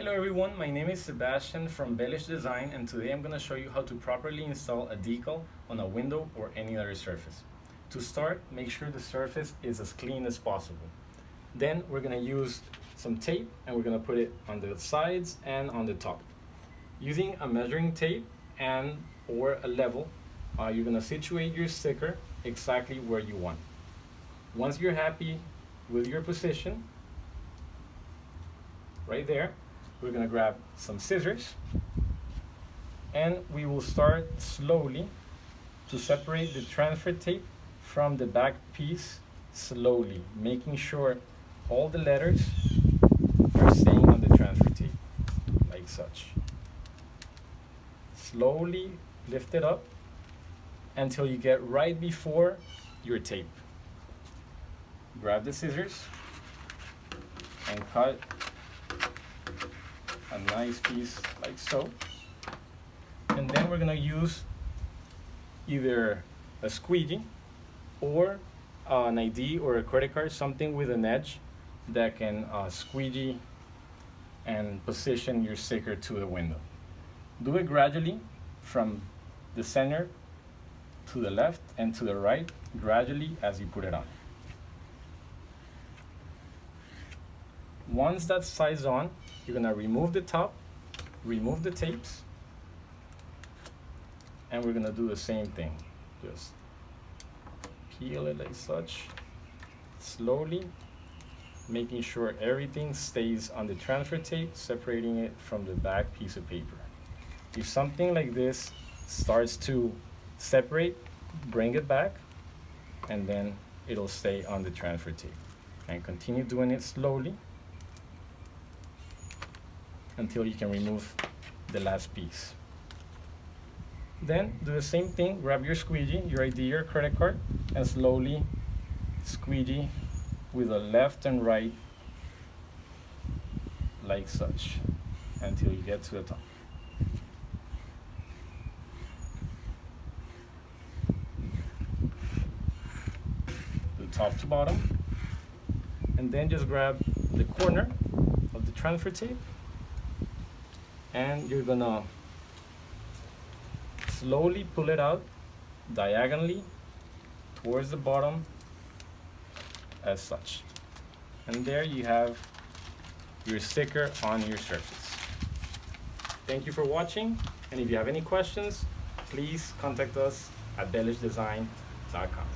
Hello everyone, my name is Sebastian from Bellish Design, and today I'm going to show you how to properly install a decal on a window or any other surface. To start, make sure the surface is as clean as possible. Then we're going to use some tape and we're going to put it on the sides and on the top. Using a measuring tape and or a level, you're going to situate your sticker exactly where you want. Once you're happy with your position, right there, we're going to grab some scissors and we will start slowly to separate the transfer tape from the back piece, slowly making sure all the letters are staying on the transfer tape, like such. Slowly lift it up until you get right before your tape. Grab the scissors and cut a nice piece like so, and then we're going to use either a squeegee or an ID or a credit card, something with an edge that can squeegee and position your sticker to the window. Do it gradually from the center to the left and to the right, gradually as you put it on. Once that side's on, you're going to remove the top, remove the tapes, and we're going to do the same thing. Just peel it like such, slowly, making sure everything stays on the transfer tape, separating it from the back piece of paper. If something like this starts to separate, bring it back, and then it'll stay on the transfer tape. And continue doing it slowly until you can remove the last piece. Then do the same thing, grab your squeegee, your ID or credit card, and slowly squeegee with the left and right like such until you get to the top. Do top to bottom, and then just grab the corner of the transfer tape and you're gonna slowly pull it out diagonally towards the bottom as such. And there you have your sticker on your surface. Thank you for watching, and if you have any questions, please contact us at bellishdesign.com.